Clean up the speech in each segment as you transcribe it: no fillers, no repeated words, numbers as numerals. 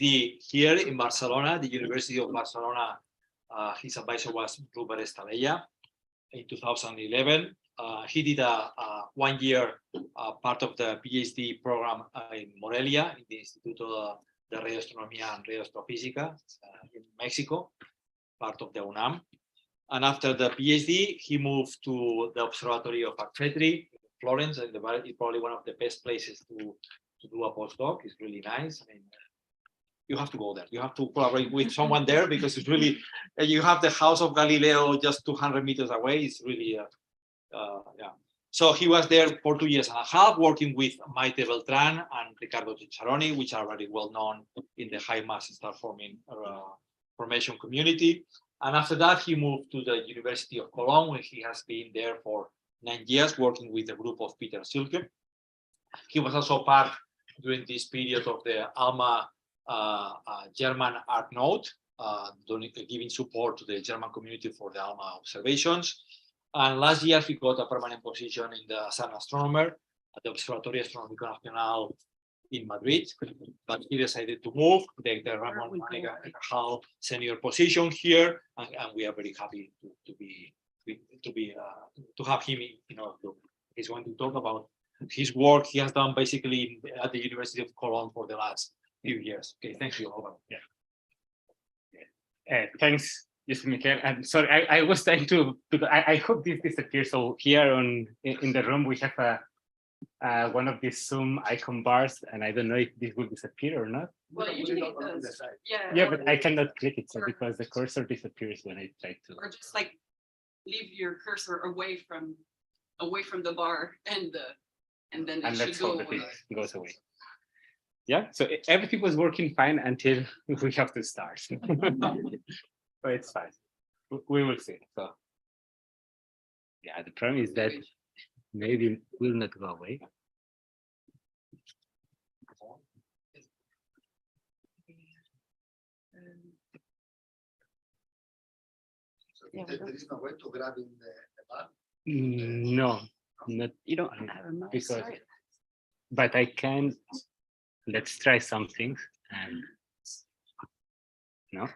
here in Barcelona, the University of Barcelona. His advisor was Robert Estadella in 2011. He did a 1 year part of the PhD program in Morelia, in the Instituto de Radioastronomía and Radioastrofísica in Mexico, part of the UNAM. And after the PhD, he moved to the Observatory of Arcetri in Florence, and it's probably one of the best places to do a postdoc. It's really nice. I mean, you have to go there. You have to collaborate with someone there because it's really, you have the house of Galileo just 200 meters away. It's really, yeah. So he was there for 2 years and a half, working with Maite Beltran and Ricardo Cicciaroni, which are very well known in the high mass star formation community. And after that, he moved to the University of Cologne, where he has been there for 9 years, working with a group of Peter Silke. He was also part during this period of the ALMA German Art Node, giving support to the German community for the ALMA observations. And last year, he got a permanent position in the as an astronomer at the Observatorio Astronómico Nacional in Madrid, but he decided to move the Ramon Manega Cajal senior position here, and we are very happy to have him in our group. He's going to talk about his work he has done basically at the University of Cologne for the last few years. Okay, thank you, Álvaro. Yeah. Thanks, Michael. And sorry, I was trying to. I hope this disappears. So here in the room we have one of these Zoom icon bars, and I don't know if this will disappear or not. Well, usually it does. Yeah, but I cannot click it, so because the cursor disappears when I try to. Or just like leave your cursor away from the bar, and then it should go away. It goes away. Yeah, so everything was working fine until we have to start. But it's fine. We will see. So yeah, the problem is that maybe it will not go away. Yeah, there is no way to grab in the bar? No, not. You don't have a mouse, because, right? but I can. Let's try something. And no.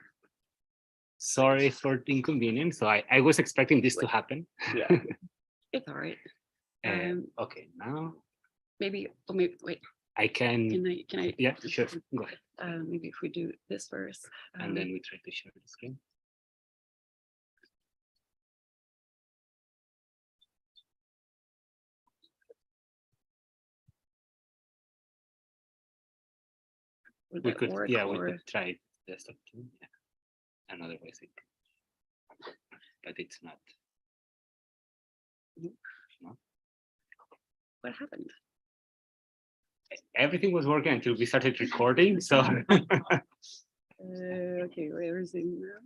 Sorry for the inconvenience. So I was expecting this to happen. Yeah, it's all right. Okay, now maybe wait. I can. Can I? Yeah, sure. Go ahead. Maybe if we do this first, And then we try to share the screen. We could, yeah, we could try desktop too. Yeah. And otherwise, but it's not. No. What happened? Everything was working until we started recording. So. Okay, where is it now?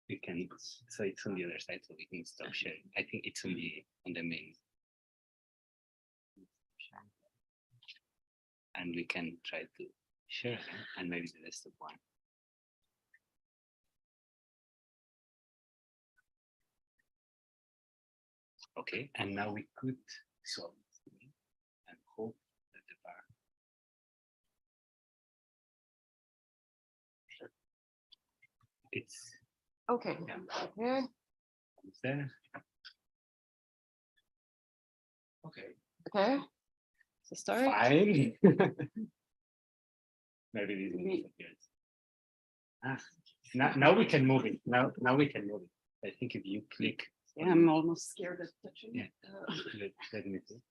We can. So it's on the other side, so we can stop sharing. I think it's on the main. And we can try to share it, and maybe the desktop one. Okay, and now we could solve it and hope that the bar. It's Okay. yeah. Okay. It's there. Okay. Okay. So start. Fine. Maybe this disappears. Now we can move it. Now we can move it. I think if you click. Yeah, I'm almost scared of touching. Yeah. Let me see.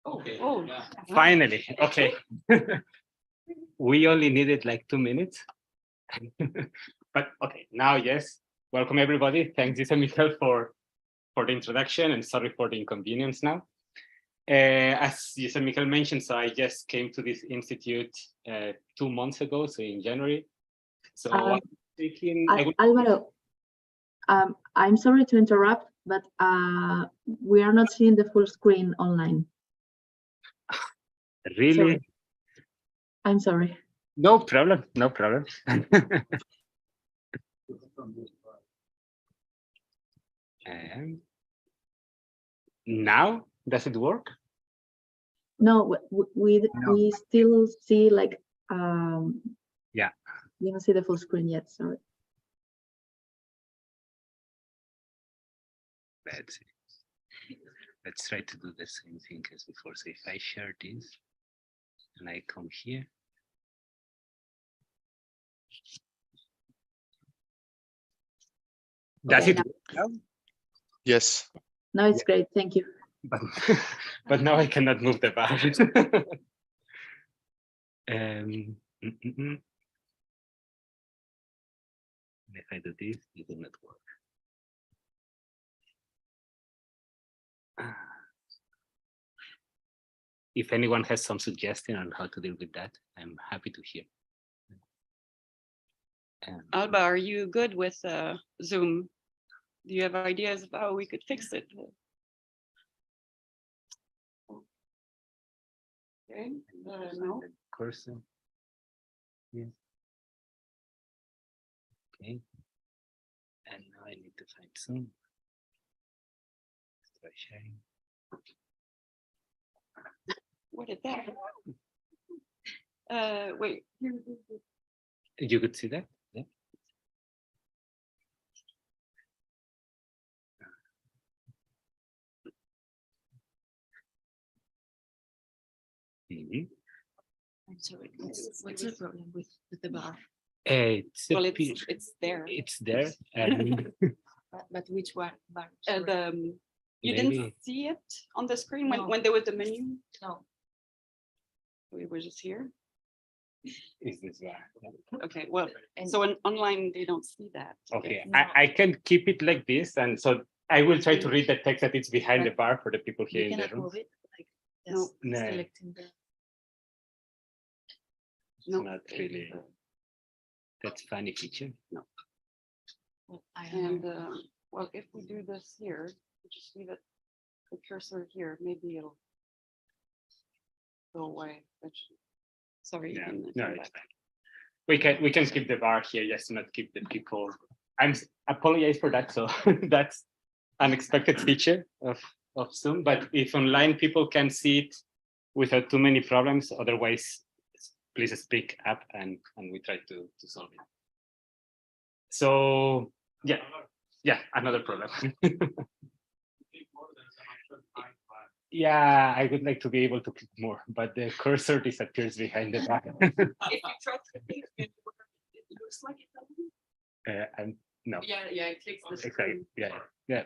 Okay. Oh, yeah. Finally, okay. We only needed like 2 minutes. But okay, now yes. Welcome everybody. Thanks, Michael, for the introduction, and sorry for the inconvenience now. As Michael mentioned, so I just came to this institute 2 months ago, so in January. So Álvaro, I'm sorry to interrupt, but we are not seeing the full screen online. Really? Sorry. I'm sorry. No problem. No problem. Now Does it work? No, we still see like Yeah. We don't see the full screen yet. Sorry. Let's try to do the same thing as before. So if I share this and I come here. Does Okay, it work now? Yes. Now it's great. Thank you. But, but now I cannot move the bar. If I do this, it will not work. If anyone has some suggestion on how to deal with that, I'm happy to hear. Alba, are you good with Zoom? Do you have ideas of how we could fix it? Okay, no. Cursor. Yes. Okay. And now I need to find Zoom. Let's try sharing. What is that? Wait. You could see that? Yeah. I'm sorry, what's the problem with the bar? It's Well, it's there. It's there. But which one bar? You Maybe. didn't see it on the screen No. when there was the menu? No. We were just here. Is this bar? Okay, well, And so online they don't see that. Okay, No. I can keep it like this, and so I will try to read the text that it's behind the bar for the people here you in the cannot room. move it, like No. just No. selecting the. It's No. not really. That's funny feature. No. Well, I don't And know. well, if we do this here, we just leave it, the cursor here, maybe it'll go away. Sorry. you Yeah, can no, come it's back. fine. We can keep the bar here just to not keep the people. Apologize for that. So that's unexpected feature of Zoom. But if online people can see it without too many problems, otherwise, please speak up and we try to solve it. So yeah, another problem. Yeah, I would like to be able to click more, but the cursor disappears behind the bar. If you try to click it looks like it doesn't. And no, Yeah, it clicks the exactly. screen. Yeah.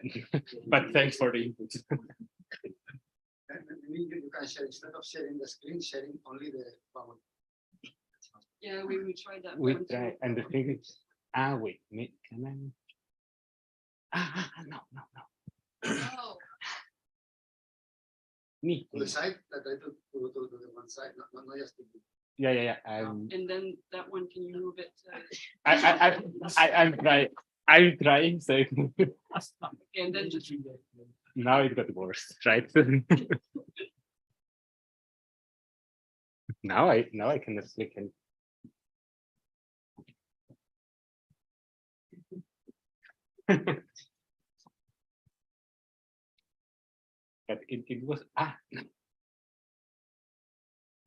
But thanks for the input. And maybe you can share, instead of sharing the screen, sharing only the power. Yeah, we tried that. We one try, too. and the thing is, wait, can I? No. Oh, Me. To the side, that I to the one side, not just to. Yeah. and then that one, can you move it? I'm trying. I'm trying. So And then just. now it got worse, right? now I can click and. But it was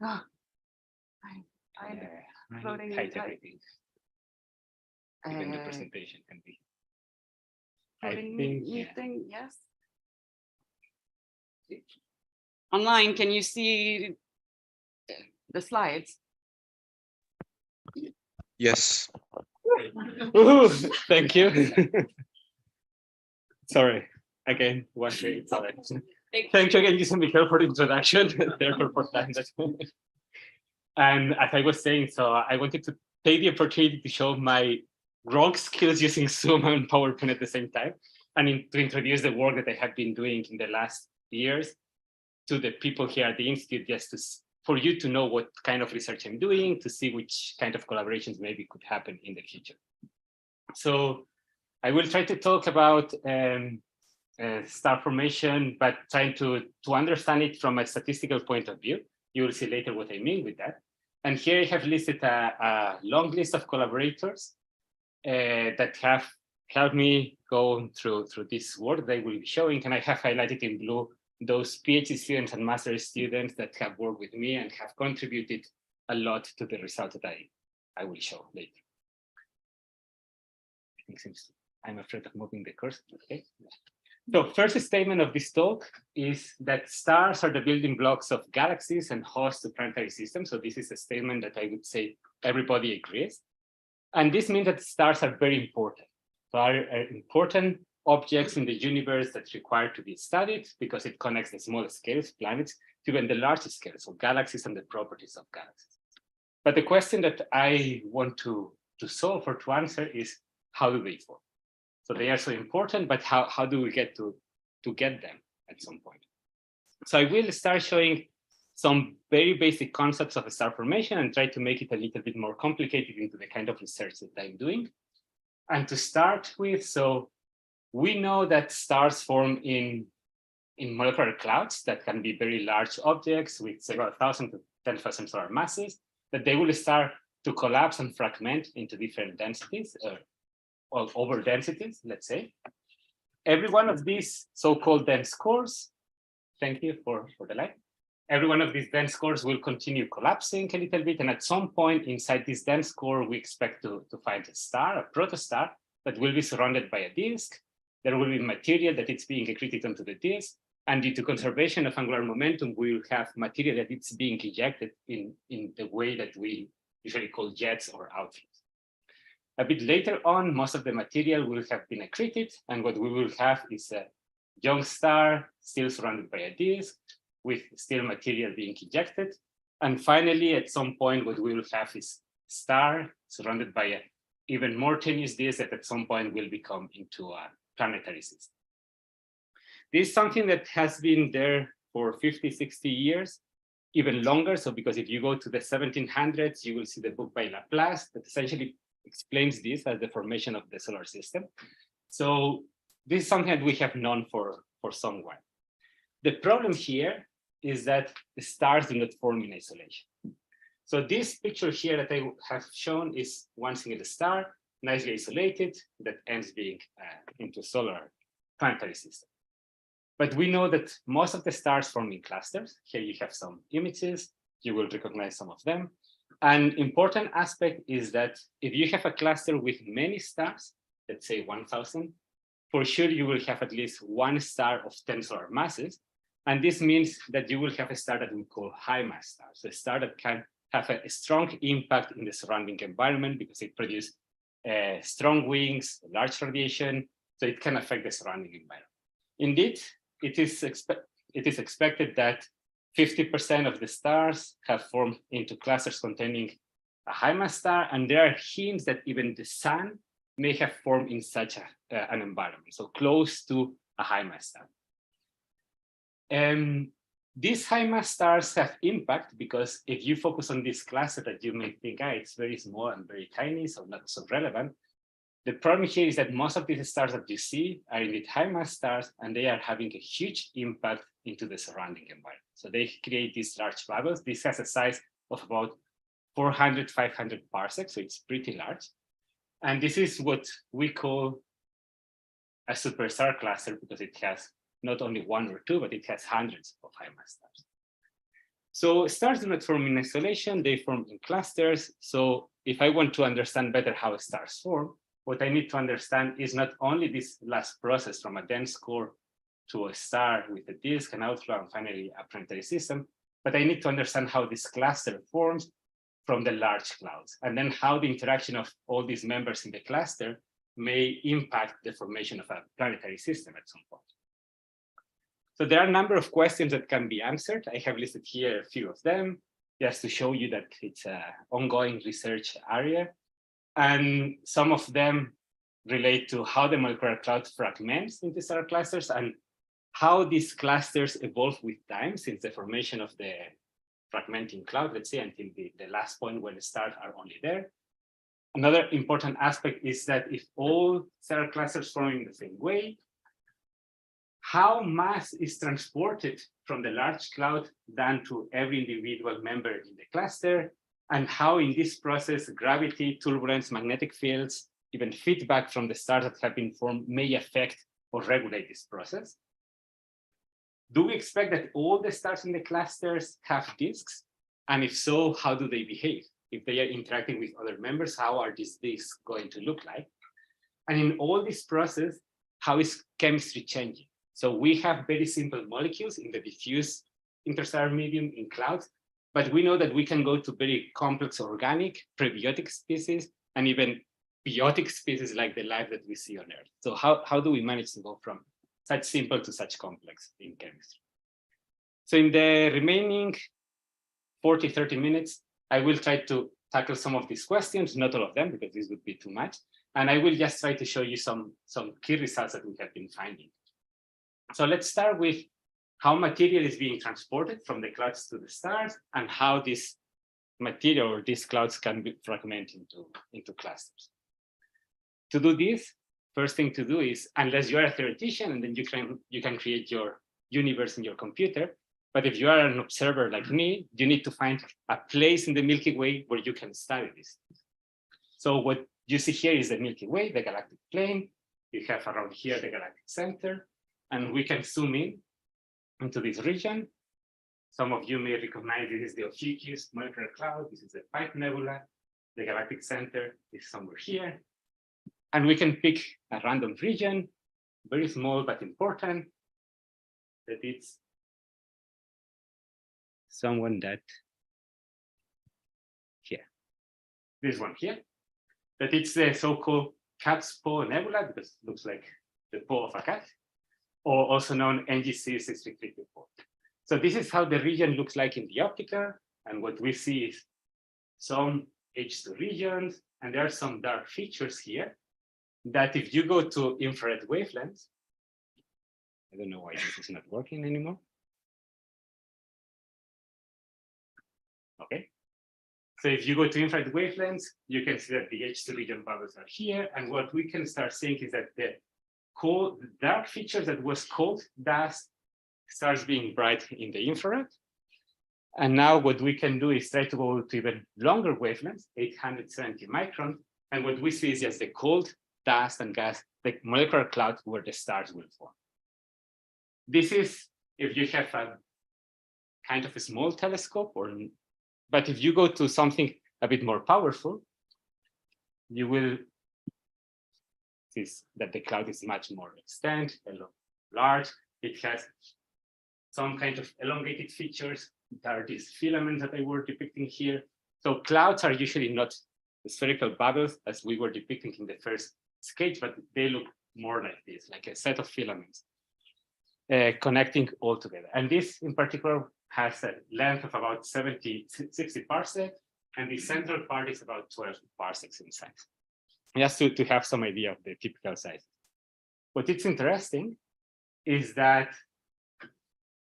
no. I Yeah, Floating hide type. everything. Even the presentation can be. I Floating think, yeah. thing, yes. Online, can you see the slides? Yes. Ooh, thank you. Sorry, again, one day. Sorry. Thank you again, Jason Michael, for the introduction. Therefore, for time. And as I was saying, so I wanted to take the opportunity to show my rogue skills using Zoom and PowerPoint at the same time, and to introduce the work that I have been doing in the last years to the people here at the Institute, just for you to know what kind of research I'm doing, to see which kind of collaborations maybe could happen in the future. So I will try to talk about star formation, but trying to understand it from a statistical point of view. You will see later what I mean with that. And here I have listed a long list of collaborators that have helped me go through this work that I will be showing, and I have highlighted in blue those PhD students and master students that have worked with me and have contributed a lot to the result that I will show later. I'm afraid of moving the cursor. Okay. So first statement of this talk is that stars are the building blocks of galaxies and host to planetary systems. So this is a statement that I would say everybody agrees. And this means that stars are very important. So are important objects in the universe that require to be studied because it connects the small scales, planets, to even the large scales, so galaxies and the properties of galaxies. But the question that I want to solve or to answer is, how do they form? So they are so important, but how do we get to get them at some point? So I will start showing some very basic concepts of star formation and try to make it a little bit more complicated into the kind of research that I'm doing. And to start with, so we know that stars form in molecular clouds that can be very large objects with several thousand to 10,000 solar masses, that they will start to collapse and fragment into different densities or over densities, let's say. Every one of these so-called dense cores, thank you for the light. Every one of these dense cores will continue collapsing a little bit. And at some point inside this dense core, we expect to find a star, a protostar, that will be surrounded by a disk. There will be material that is being accreted onto the disk. And due to conservation of angular momentum, we will have material that it's being ejected in the way that we usually call jets or outflows. A bit later on, most of the material will have been accreted. And what we will have is a young star still surrounded by a disk, with still material being ejected. And finally, at some point, what we will have is star surrounded by an even more tenuous disk that at some point will become into a planetary system. This is something that has been there for 50, 60 years, even longer. So because if you go to the 1700s, you will see the book by Laplace that essentially explains this as the formation of the solar system. So this is something that we have known for some while. The problem here is that the stars do not form in isolation. So this picture here that I have shown is one single star, nicely isolated, that ends being into solar planetary system. But we know that most of the stars form in clusters. Here you have some images, you will recognize some of them. An important aspect is that if you have a cluster with many stars, let's say 1,000, for sure you will have at least one star of 10 solar masses. And this means that you will have a star that we call high mass star. So a star that can have a strong impact in the surrounding environment because it produces strong wings, large radiation, so it can affect the surrounding environment. Indeed, it is expected that 50% of the stars have formed into clusters containing a high mass star, and there are hints that even the sun may have formed in such an environment, so close to a high mass star. These high mass stars have impact because if you focus on this cluster that you may think, it's very small and very tiny, so not so relevant. The problem here is that most of these stars that you see are indeed high mass stars, and they are having a huge impact into the surrounding environment. So they create these large bubbles. This has a size of about 400, 500 parsecs, so it's pretty large. And this is what we call a superstar cluster because it has not only one or two, but it has hundreds of high mass stars. So stars do not form in isolation, they form in clusters. So if I want to understand better how stars form, what I need to understand is not only this last process from a dense core to a star with a disk, an outflow, and finally a planetary system, but I need to understand how this cluster forms from the large clouds, and then how the interaction of all these members in the cluster may impact the formation of a planetary system at some point. So there are a number of questions that can be answered. I have listed here a few of them, just to show you that it's an ongoing research area. And some of them relate to how the molecular cloud fragments into star clusters and how these clusters evolve with time since the formation of the fragmenting cloud, let's say, until the last point where the stars are only there. Another important aspect is that if all star clusters form in the same way, how mass is transported from the large cloud down to every individual member in the cluster, and how in this process, gravity, turbulence, magnetic fields, even feedback from the stars that have been formed may affect or regulate this process. do we expect that all the stars in the clusters have disks? And if so, how do they behave? If they are interacting with other members, how are these disks going to look like? And in all this process, how is chemistry changing? So we have very simple molecules in the diffuse interstellar medium in clouds, but we know that we can go to very complex organic, prebiotic species, and even biotic species like the life that we see on Earth. So how do we manage to go from such simple to such complex in chemistry? So in the remaining 40, 30 minutes, I will try to tackle some of these questions, not all of them, because this would be too much. And I will just try to show you some key results that we have been finding. So let's start with how material is being transported from the clouds to the stars and how this material or these clouds can be fragmented into clusters. To do this, first thing to do is, unless you are a theoretician, and then you can create your universe in your computer. But if you are an observer like me, you need to find a place in the Milky Way where you can study this. So what you see here is the Milky Way, the galactic plane. You have around here the galactic center, and we can zoom in into this region. Some of you may recognize this is the Ophiuchus molecular cloud. This is the Pipe Nebula. The galactic center is somewhere here. And we can pick a random region, very small but important, that it's someone that here, this one here, that it's the so-called cat's paw nebula, because it looks like the paw of a cat, or also known NGC-634. So this is how the region looks like in the optical, and what we see is some H2 regions, and there are some dark features here that if you go to infrared wavelengths, I don't know why this is not working anymore. Okay. So if you go to infrared wavelengths, you can see that the H2 region bubbles are here. And what we can start seeing is that the cold dark features that was cold dust starts being bright in the infrared. And now what we can do is try to go to even longer wavelengths, 870 micron. And what we see is just the cold dust and gas, the molecular cloud where the stars will form. This is if you have a kind of a small telescope, but if you go to something a bit more powerful, you will see that the cloud is much more extended, large. It has some kind of elongated features. There are these filaments that I were depicting here. So clouds are usually not spherical bubbles as we were depicting in the first sketch, but they look more like this, like a set of filaments connecting all together. And this in particular has a length of about 60 parsecs, and the central part is about 12 parsecs in size. Just to have some idea of the typical size. What is interesting is that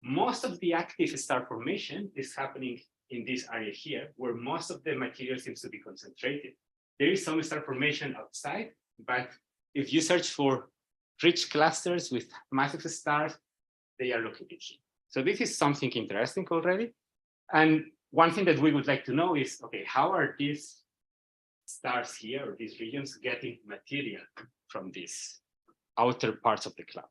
most of the active star formation is happening in this area here, where most of the material seems to be concentrated. There is some star formation outside, but if you search for rich clusters with massive stars, they are located here. So this is something interesting already. And one thing that we would like to know is, okay, how are these stars here or these regions getting material from these outer parts of the cloud?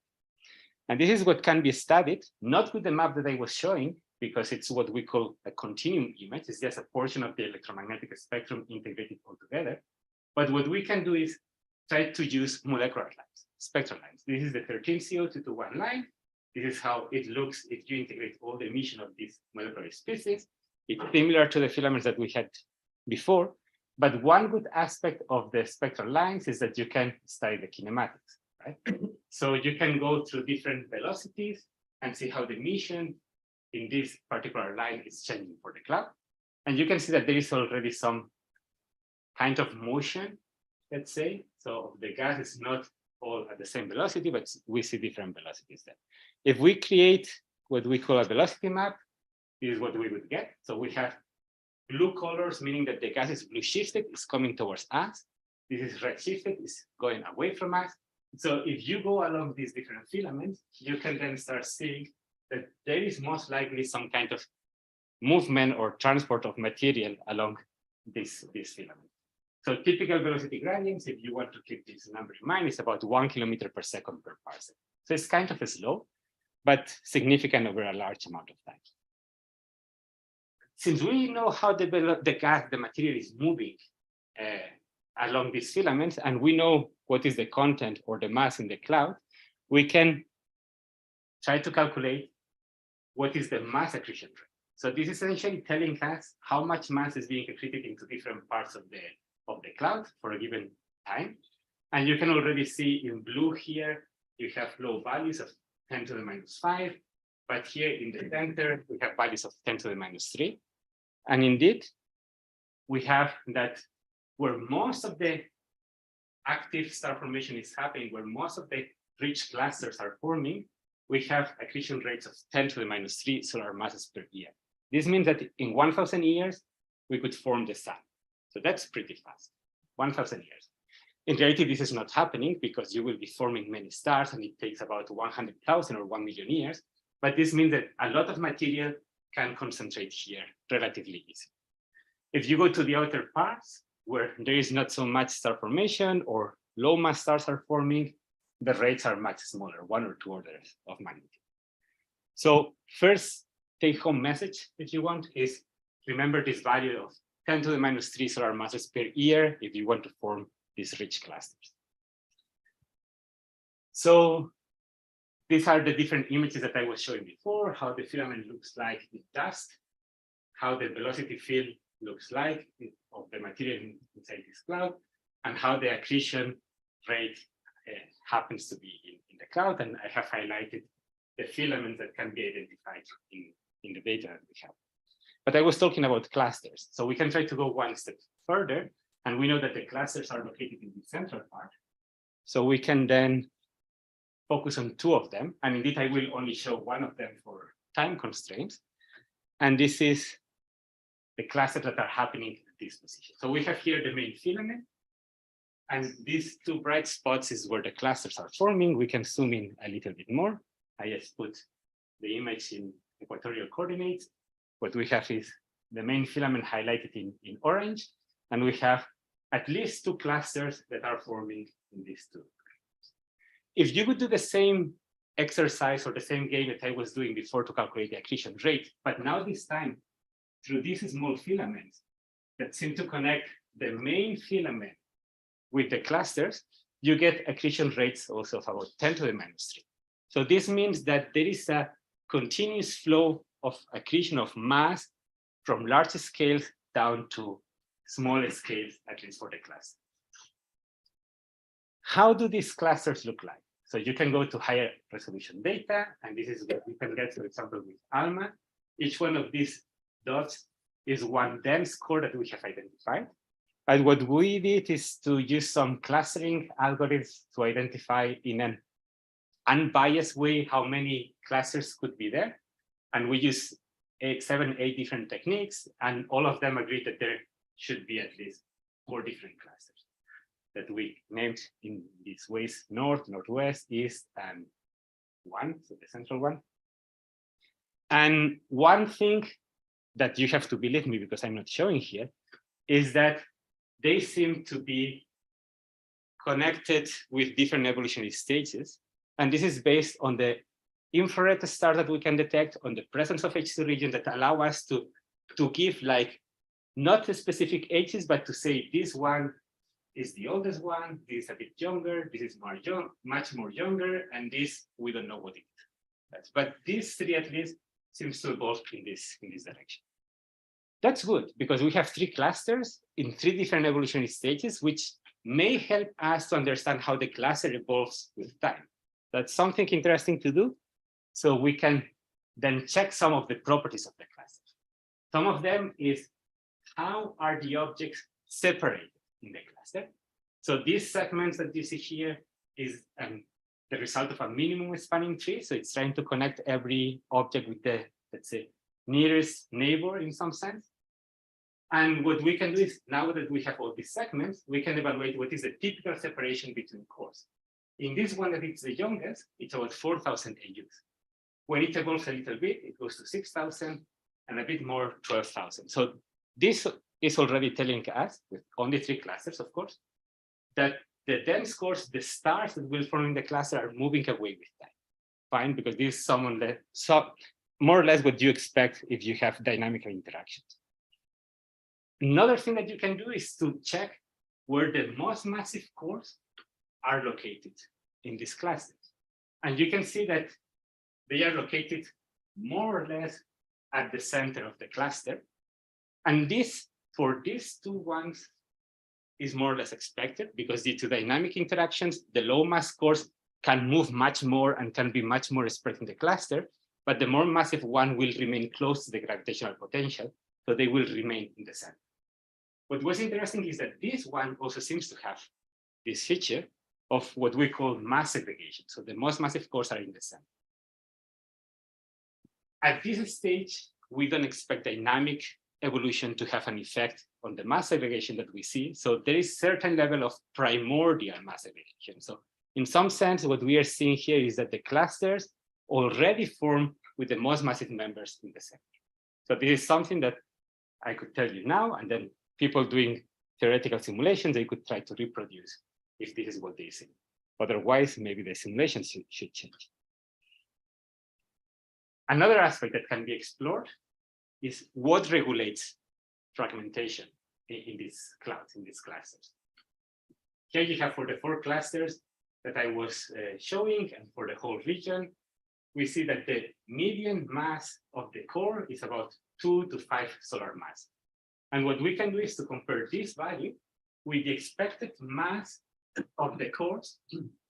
And this is what can be studied, not with the map that I was showing, because it's what we call a continuum image. It's just a portion of the electromagnetic spectrum integrated all together. But what we can do is try to use molecular lines, spectral lines. This is the 13CO221 line. This is how it looks if you integrate all the emission of these molecular species. It's similar to the filaments that we had before. But one good aspect of the spectral lines is that you can study the kinematics, right? So you can go through different velocities and see how the emission in this particular line is changing for the cloud. And you can see that there is already some kind of motion, let's say. So the gas is not all at the same velocity, but we see different velocities there. If we create what we call a velocity map, this is what we would get. So we have blue colors, meaning that the gas is blue shifted, it's coming towards us. This is red shifted, it's going away from us. So if you go along these different filaments, you can then start seeing that there is most likely some kind of movement or transport of material along this filament. So typical velocity gradients, if you want to keep this number in mind, is about 1 kilometer per second per parsec. So it's kind of slow, but significant over a large amount of time. Since we know how the material is moving along these filaments, and we know what is the content or the mass in the cloud, we can try to calculate what is the mass accretion rate. So this is essentially telling us how much mass is being accreted into different parts of the cloud for a given time. And you can already see in blue here, you have low values of 10 to the minus 5, but here in the center, we have values of 10 to the minus 3. And indeed, we have that where most of the active star formation is happening, where most of the rich clusters are forming, we have accretion rates of 10 to the minus 3 solar masses per year. This means that in 1,000 years, we could form the sun. So that's pretty fast, 1,000 years. In reality, this is not happening because you will be forming many stars and it takes about 100,000 or 1 million years. But this means that a lot of material can concentrate here relatively easy. If you go to the outer parts where there is not so much star formation or low mass stars are forming, the rates are much smaller, 1 or 2 orders of magnitude. So first take-home message, if you want, is remember this value of 10 to the minus 3 solar masses per year if you want to form these rich clusters. So these are the different images that I was showing before, how the filament looks like in dust, how the velocity field looks like of the material inside this cloud, and how the accretion rate happens to be in the cloud. And I have highlighted the filaments that can be identified in the data that we have. But I was talking about clusters. So we can try to go one step further. And we know that the clusters are located in the central part. So we can then focus on 2 of them. And indeed, I will only show one of them for time constraints. And this is the clusters that are happening at this position. So we have here the main filament. And these 2 bright spots is where the clusters are forming. We can zoom in a little bit more. I just put the image in equatorial coordinates. What we have is the main filament highlighted in orange. And we have at least 2 clusters that are forming in these 2. If you would do the same exercise or the same game that I was doing before to calculate the accretion rate, but now this time through these small filaments that seem to connect the main filament with the clusters, you get accretion rates also of about 10 to the minus 3. So this means that there is a continuous flow of accretion of mass from large scales down to smaller scales, at least for the cluster. How do these clusters look like? So you can go to higher resolution data, and this is what you can get, for example, with ALMA. Each one of these dots is one dense core that we have identified. And what we did is to use some clustering algorithms to identify in an unbiased way how many clusters could be there. And we use 7, 8 different techniques, and all of them agreed that there should be at least 4 different clusters that we named in these ways: north, northwest, east, and 1, so the central one. And one thing that you have to believe me, because I'm not showing here, is that they seem to be connected with different evolutionary stages. And this is based on the infrared stars that we can detect, on the presence of H2 regions that allow us to give like not the specific ages, but to say this one is the oldest one, this is a bit younger, this is much more younger, and this we don't know what it is. But these 3 at least seems to evolve in this direction. That's good because we have 3 clusters in 3 different evolutionary stages, which may help us to understand how the cluster evolves with time. That's something interesting to do. So we can then check some of the properties of the cluster. Some of them is how are the objects separated in the cluster? So these segments that you see here is the result of a minimum spanning tree. So it's trying to connect every object with the, let's say, nearest neighbor in some sense. And what we can do is, now that we have all these segments, we can evaluate what is the typical separation between cores. In this one that it's the youngest, it's about 4,000 AUs. When it evolves a little bit, it goes to 6,000 and a bit more, 12,000. So this is already telling us, with only 3 clusters, of course, that the dense cores, the stars that will form in the cluster, are moving away with time. fine because this is more or less what you expect if you have dynamical interactions. Another thing that you can do is to check where the most massive cores are located in these clusters. And you can see that they are located more or less at the center of the cluster. And this, for these two ones, is more or less expected because due to dynamic interactions, the low mass cores can move much more and can be much more spread in the cluster, but the more massive one will remain close to the gravitational potential, so they will remain in the center. What was interesting is that this one also seems to have this feature of what we call mass segregation. So the most massive cores are in the center. At this stage, we don't expect dynamic evolution to have an effect on the mass segregation that we see. So there is certain level of primordial mass segregation. So in some sense, what we are seeing here is that the clusters already form with the most massive members in the center. So this is something that I could tell you now, and then people doing theoretical simulations, they could try to reproduce if this is what they see. Otherwise, maybe the simulations should change. Another aspect that can be explored is what regulates fragmentation in these clouds, in these clusters. Here you have for the 4 clusters that I was showing, and for the whole region, we see that the median mass of the core is about 2 to 5 solar mass. And what we can do is to compare this value with the expected mass of the cores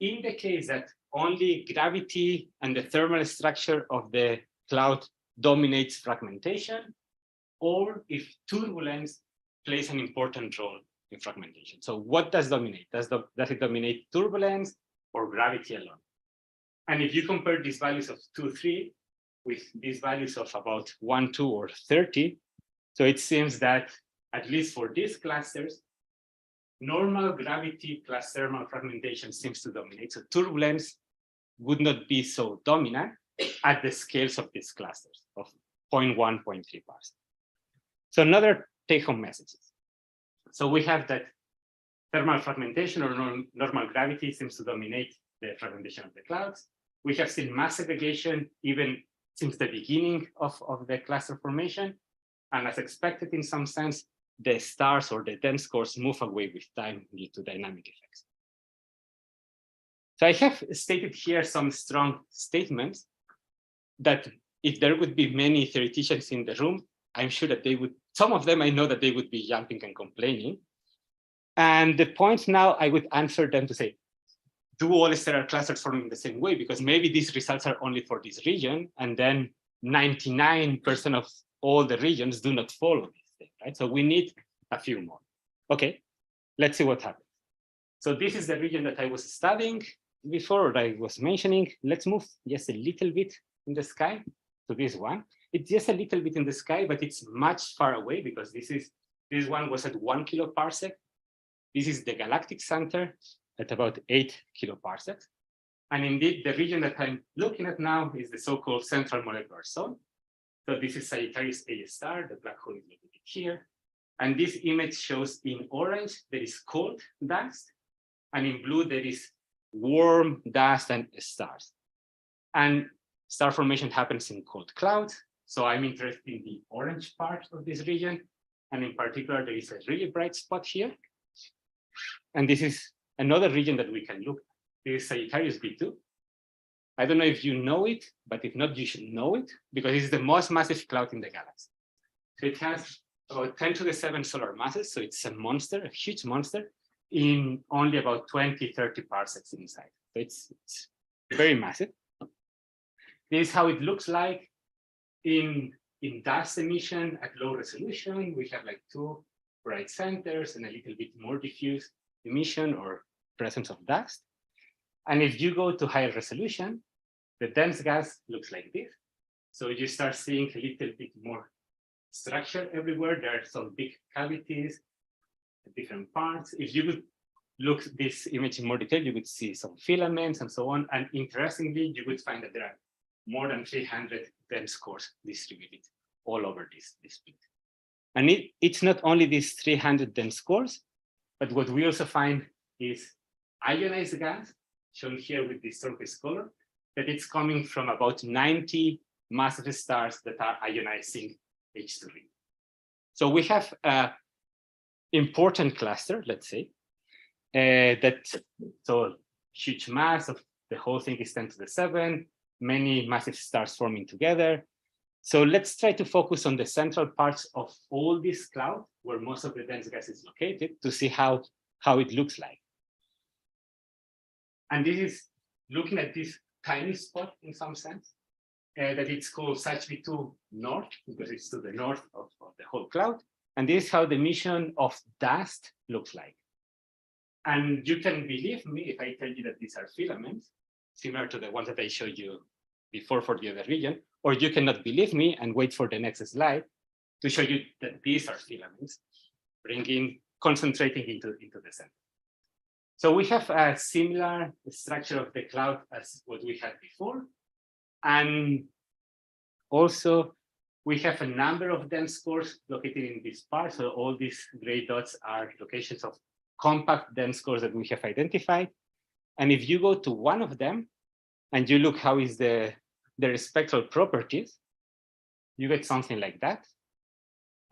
in the case that only gravity and the thermal structure of the cloud dominates fragmentation, or if turbulence plays an important role in fragmentation. So what does dominate? Does it dominate turbulence or gravity alone? And if you compare these values of 2, 3 with these values of about 1, 2, or 30, so it seems that at least for these clusters, normal gravity plus thermal fragmentation seems to dominate. So turbulence would not be so dominant at the scales of these clusters of 0.1, 0.3 parsecs. So another take-home messages. So we have that thermal fragmentation or normal gravity seems to dominate the fragmentation of the clouds. We have seen mass segregation even since the beginning of the cluster formation. And as expected in some sense, the stars or the dense cores move away with time due to dynamic effects. So I have stated here some strong statements that if there would be many theoreticians in the room, I'm sure that they would, some of them I know that they would be jumping and complaining. And the point now I would answer them to say, do all stellar clusters form in the same way? Because maybe these results are only for this region, and then 99% of all the regions do not follow this thing, right? So we need a few more. Okay, let's see what happens. So this is the region that I was studying before, that I was mentioning. Let's move just a little bit in the sky to this one. It's just a little bit in the sky, but it's much far away because this one was at 1 kiloparsec. This is the galactic center at about 8 kiloparsecs. And indeed, the region that I'm looking at now is the so-called central molecular zone. So this is Sagittarius A star, the black hole is located here. And this image shows in orange, there is cold dust, and in blue, there is warm dust and stars. And star formation happens in cold clouds. So I'm interested in the orange part of this region. And in particular, there is a really bright spot here. And this is another region that we can look at. This is Sagittarius B2. I don't know if you know it, but if not, you should know it because it's the most massive cloud in the galaxy. So it has about 10 to the 7 solar masses. So it's a monster, a huge monster in only about 20, 30 parsecs inside. So it's very massive. This is how it looks like in dust emission at low resolution. We have like 2 bright centers and a little bit more diffuse emission or presence of dust. And if you go to higher resolution, the dense gas looks like this. So you start seeing a little bit more structure everywhere. There are some big cavities at different parts. If you would look at this image in more detail, you would see some filaments and so on. And interestingly, you would find that there are more than 300 dense cores distributed all over this split. And it's not only these 300 dense cores, but what we also find is ionized gas, shown here with this turquoise color, that it's coming from about 90 massive stars that are ionizing H2 ring. So we have an important cluster, let's say, so huge mass of the whole thing is 10 to the 7, many massive stars forming together. So let's try to focus on the central parts of all this cloud, where most of the dense gas is located, to see how it looks like. And this is looking at this tiny spot in some sense, that it's called SACH-V2 North, because it's to the north of the whole cloud. And this is how the emission of dust looks like. And you can believe me if I tell you that these are filaments, similar to the ones that I showed you before for the other region, or you cannot believe me and wait for the next slide to show you that these are filaments, concentrating into the center. So we have a similar structure of the cloud as what we had before. And also, we have a number of dense cores located in this part. So all these gray dots are locations of compact dense cores that we have identified. And if you go to one of them and you look how is their spectral properties, you get something like that.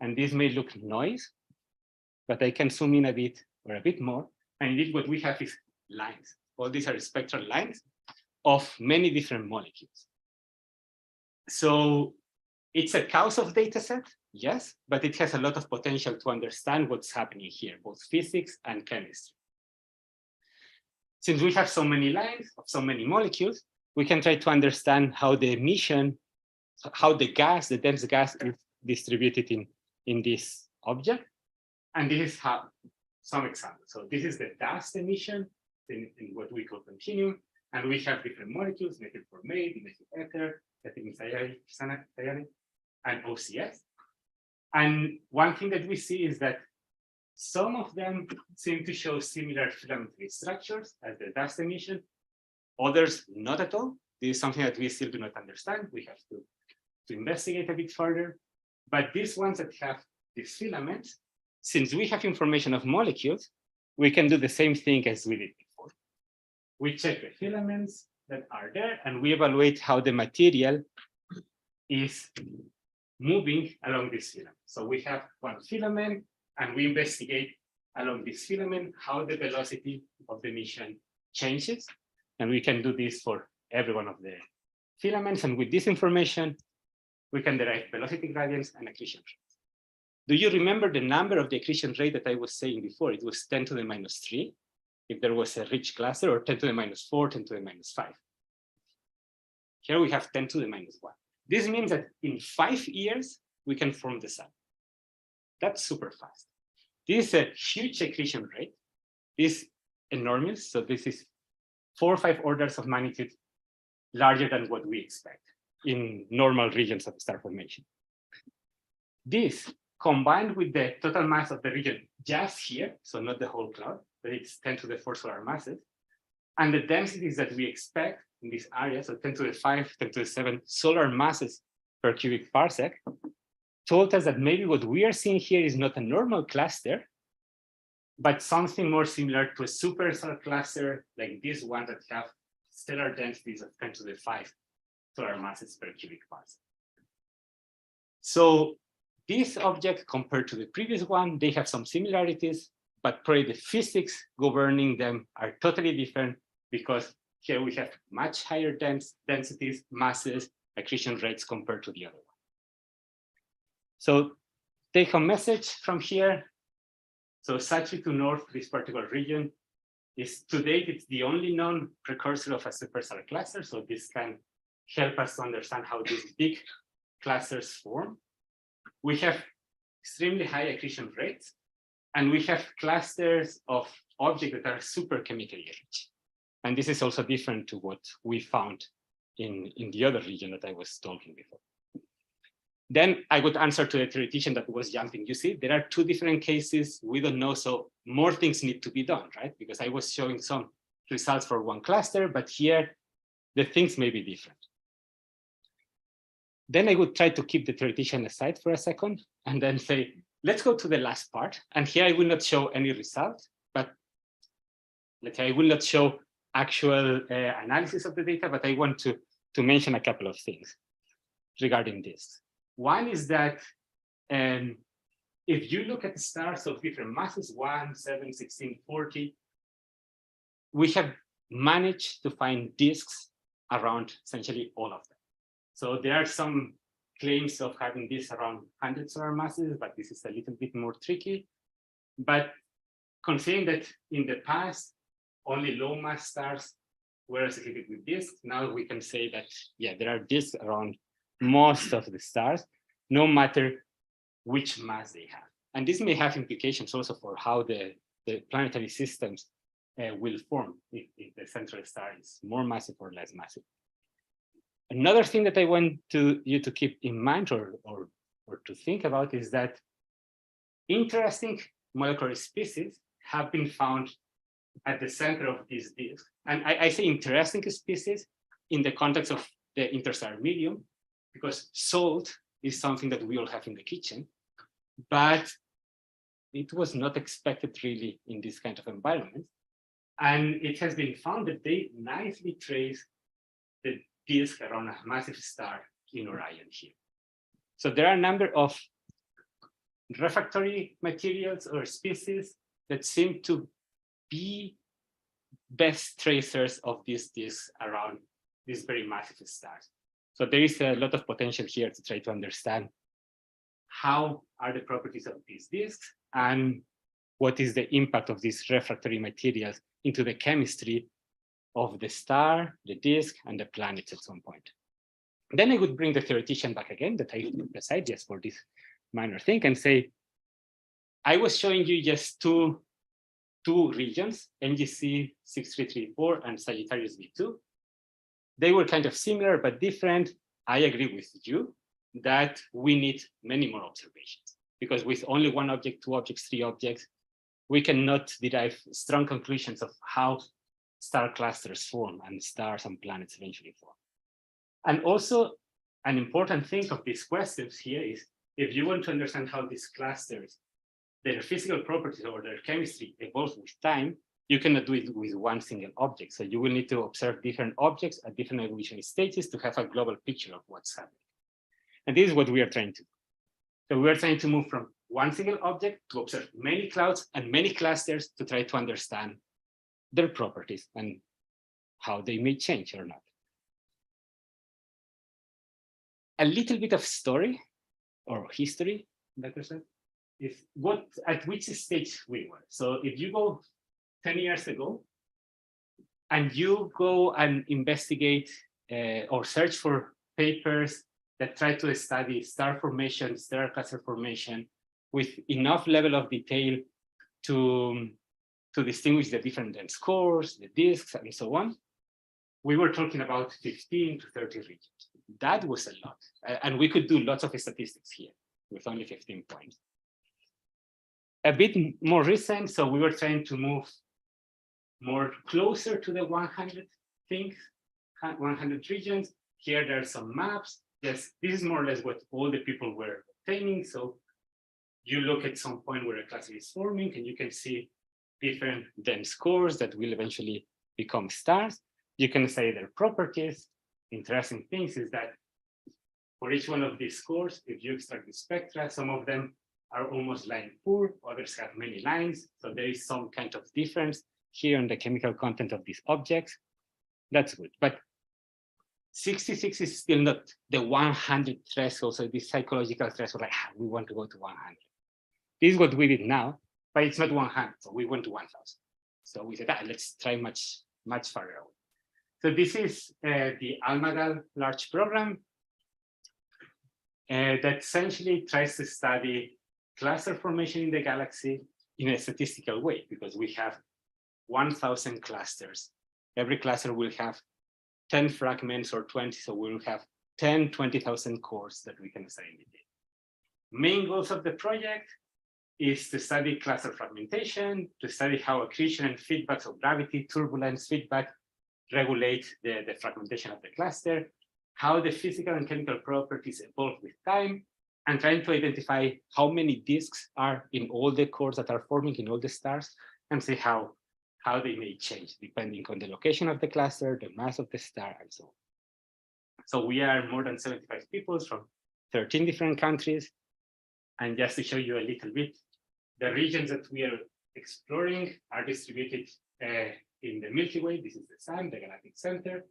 And this may look noise, but I can zoom in a bit or a bit more. And indeed, what we have is lines. All these are spectral lines of many different molecules. So it's a chaos data set, yes, but it has a lot of potential to understand what's happening here, both physics and chemistry. Since we have so many lines of so many molecules, we can try to understand how the emission, how the gas, the dense gas is distributed in this object. And this is how some examples. So this is the dust emission in what we call continuum. And we have different molecules, methyl formate, methyl ether, ethylene, and OCS. And one thing that we see is that some of them seem to show similar filamentary structures as the dust emission, others not at all. This is something that we still do not understand. We have to investigate a bit further. But these ones that have these filaments, since we have information of molecules, we can do the same thing as we did before. We check the filaments that are there, and we evaluate how the material is moving along this filament. So we have one filament, and we investigate along this filament how the velocity of the emission changes. And we can do this for every one of the filaments. And with this information, we can derive velocity gradients and accretion rates. Do you remember the number of the accretion rate that I was saying before? It was 10 to the minus 3 if there was a rich cluster, or 10 to the minus 4, 10 to the minus 5. Here we have 10 to the minus 1. This means that in 5 years, we can form the sun. That's super fast. This is a huge accretion rate. This is enormous. So this is 4 or 5 orders of magnitude larger than what we expect in normal regions of star formation. This, combined with the total mass of the region just here, so not the whole cloud, but it's 10 to the 4 solar masses, and the densities that we expect in this area, so 10 to the 5, 10 to the 7 solar masses per cubic parsec, told us that maybe what we are seeing here is not a normal cluster, but something more similar to a superstar cluster like this one that have stellar densities of 10 to the 5 solar masses per cubic parsec. So this object, compared to the previous one, they have some similarities, but probably the physics governing them are totally different, because here we have much higher densities, masses, accretion rates compared to the other one. So take a message from here. So SACH-V2 North, this particular region, is to date, it's the only known precursor of a superstar cluster. So this can help us to understand how these big clusters form. We have extremely high accretion rates, and we have clusters of objects that are super chemically rich. And this is also different to what we found in the other region that I was talking before. Then I would answer to the theoretician that was jumping. You see, there are 2 different cases. We don't know, so more things need to be done, right? Because I was showing some results for one cluster, but here the things may be different. Then I would try to keep the theoretician aside for a second and then say, let's go to the last part. And here I will not show any result, but let's say I will not show actual analysis of the data, but I want to mention a couple of things regarding this. One is that if you look at the stars of different masses, 1, 7, 16, 40, we have managed to find disks around essentially all of them. So there are some claims of having this around 100 solar masses, but this is a little bit more tricky. But considering that in the past, only low mass stars were associated with disks, now we can say that, yeah, there are disks around most of the stars, no matter which mass they have. And this may have implications also for how the planetary systems will form if the central star is more massive or less massive. Another thing that I want you to keep in mind or to think about is that interesting molecular species have been found at the center of this disk. And I say interesting species in the context of the interstellar medium, because salt is something that we all have in the kitchen, but it was not expected really in this kind of environment. And it has been found that they nicely trace the disk around a massive star in Orion here. So there are a number of refractory materials or species that seem to be best tracers of these disks around these very massive stars. So there is a lot of potential here to try to understand how are the properties of these disks and what is the impact of these refractory materials into the chemistry of the star, the disk, and the planets at some point. Then I would bring the theoretician back again that I put aside just for this minor thing and say, I was showing you just two regions, NGC 6334 and Sagittarius B2. They were kind of similar but different. I agree with you that we need many more observations, because with only one object, two objects, three objects, we cannot derive strong conclusions of how star clusters form and stars and planets eventually form. And also, an important thing of these questions here is, if you want to understand how these clusters, their physical properties or their chemistry evolve with time, you cannot do it with one single object. So you will need to observe different objects at different evolutionary stages to have a global picture of what's happening. And this is what we are trying to do. So we are trying to move from one single object to observe many clouds and many clusters to try to understand their properties and how they may change or not. A little bit of story or history, better said, is at which stage we were. So if you go 10 years ago and you go and investigate or search for papers that try to study star formation, stellar cluster formation with enough level of detail to distinguish the different dense cores, the disks, and so on, we were talking about 15 to 30 regions. That was a lot. And we could do lots of statistics here with only 15 points. A bit more recent, so we were trying to move more closer to the 100 things, 100 regions. Here there are some maps. Yes, this is more or less what all the people were obtaining. So you look at some point where a cluster is forming, and you can see different dense cores that will eventually become stars. You can say their properties. Interesting things is that for each one of these cores, if you extract the spectra, some of them are almost line poor, others have many lines. So there is some kind of difference here in the chemical content of these objects. That's good. But 66 is still not the 100 threshold, so this psychological threshold, like we want to go to 100. This is what we did now, but it's not 100, so we went to 1,000. So we said, let's try much farther away. So this is the Almagal large program that essentially tries to study cluster formation in the galaxy in a statistical way, because we have 1,000 clusters. Every cluster will have 10 fragments or 20, so we'll have 10, 20,000 cores that we can study in detail. Main goals of the project is to study cluster fragmentation, to study how accretion and feedback, so gravity, turbulence, feedback, regulate the fragmentation of the cluster, how the physical and chemical properties evolve with time, and trying to identify how many disks are in all the cores that are forming in all the stars, and see how how they may change depending on the location of the cluster, the mass of the star, and so on. So we are more than 75 people from 13 different countries. And just to show you a little bit, the regions that we are exploring are distributed in the Milky Way. This is the sun, the galactic center.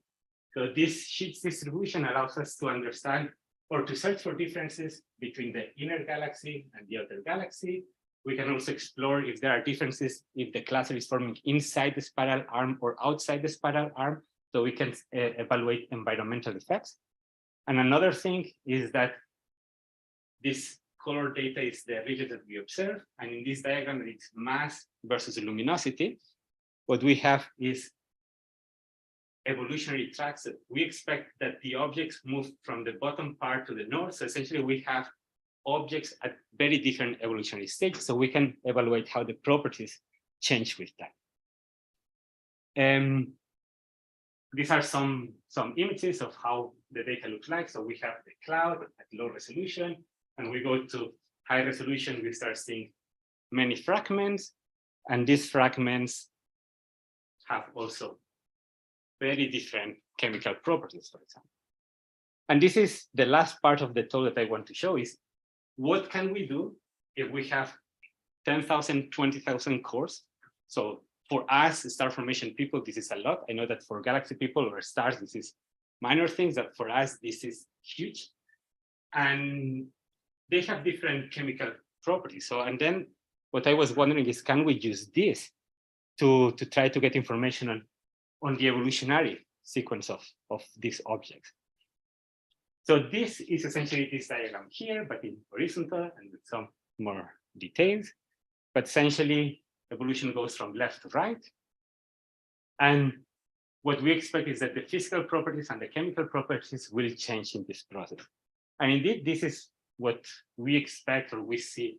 So this sheets distribution allows us to understand or to search for differences between the inner galaxy and the outer galaxy. We can also explore if there are differences if the cluster is forming inside the spiral arm or outside the spiral arm. So we can evaluate environmental effects. And another thing is that this color data is the region that we observe. And in this diagram, it's mass versus luminosity. What we have is evolutionary tracks that we expect that the objects move from the bottom part to the north. So essentially we have objects at very different evolutionary stages. So we can evaluate how the properties change with time. These are some images of how the data looks like. So we have the cloud at low resolution, and we go to high resolution, we start seeing many fragments, and these fragments have also very different chemical properties, for example. And this is the last part of the talk that I want to show is what can we do if we have 10,000, 20,000 cores? So for us, star formation people, this is a lot. I know that for galaxy people or stars, this is minor things, that for us, this is huge. And they have different chemical properties. So, and then what I was wondering is, can we use this to try to get information on the evolutionary sequence of these objects? So this is essentially this diagram here, but in horizontal and with some more details. But essentially, evolution goes from left to right. And what we expect is that the physical properties and the chemical properties will change in this process. And indeed, this is what we expect or we see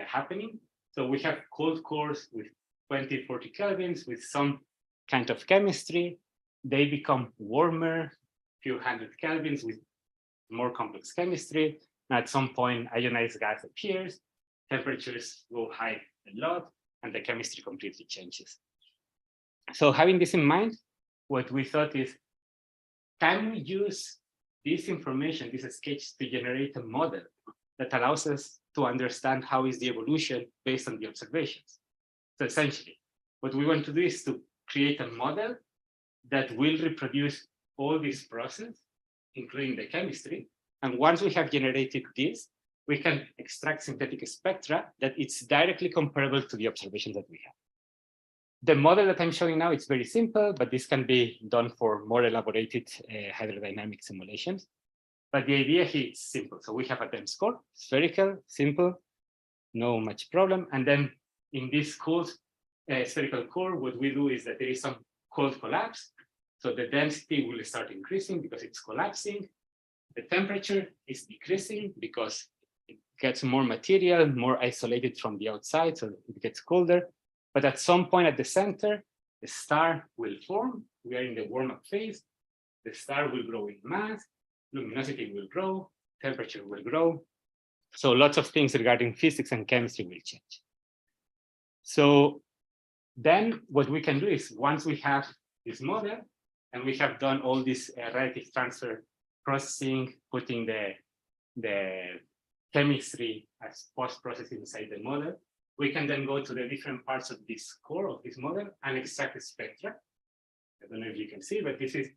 happening. So we have cold cores with 20, 40 kelvins with some kind of chemistry. They become warmer, few hundred kelvins with more complex chemistry. And at some point, ionized gas appears, temperatures go high a lot, and the chemistry completely changes. So having this in mind, what we thought is, can we use this information, this sketch, to generate a model that allows us to understand how is the evolution based on the observations? So essentially, what we want to do is to create a model that will reproduce all this process, including the chemistry. And once we have generated this, we can extract synthetic spectra that it's directly comparable to the observations that we have. The model that I'm showing now, it's very simple, but this can be done for more elaborated hydrodynamic simulations. But the idea here is simple. So we have a dense core, spherical, simple, no much problem. And then in this cold spherical core, what we do is that there is some cold collapse. So the density will start increasing because it's collapsing. The temperature is decreasing because it gets more material, more isolated from the outside, so it gets colder. But at some point at the center, the star will form. We are in the warm-up phase. The star will grow in mass, luminosity will grow, temperature will grow. So lots of things regarding physics and chemistry will change. So then what we can do is, once we have this model, and we have done all this relative transfer processing, putting the chemistry as post-processing inside the model, we can then go to the different parts of this core of this model and extract the spectra. I don't know if you can see, but this is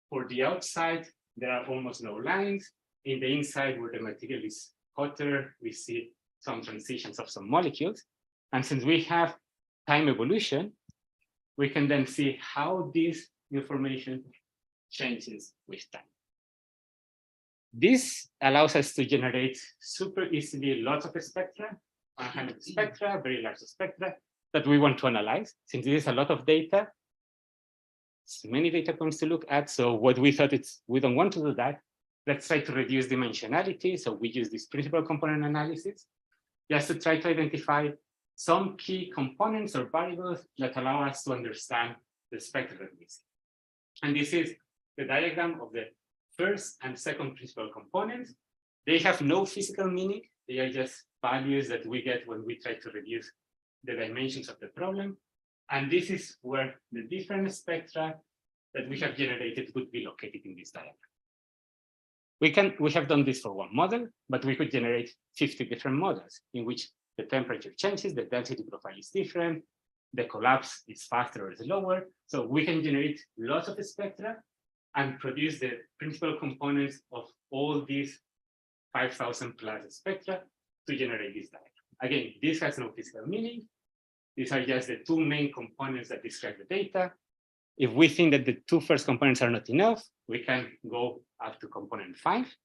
for the outside, there are almost no lines. In the inside, where the material is hotter, we see some transitions of some molecules. And since we have time evolution, we can then see how this information changes with time. This allows us to generate super easily lots of spectra, 100 spectra, very large spectra that we want to analyze. Since this is a lot of data, so many data points to look at. So what we thought is, we don't want to do that. Let's try to reduce dimensionality. So we use this principal component analysis just to try to identify some key components or variables that allow us to understand the spectra that we see. And this is the diagram of the first and second principal components. They have no physical meaning. They are just values that we get when we try to reduce the dimensions of the problem. And this is where the different spectra that we have generated would be located in this diagram. We have done this for one model, but we could generate 50 different models in which the temperature changes, the density profile is different, the collapse is faster or slower. So we can generate lots of spectra and produce the principal components of all these 5,000 plus spectra to generate this diagram. Again, this has no physical meaning. These are just the two main components that describe the data. If we think that the two first components are not enough, we can go up to component 5.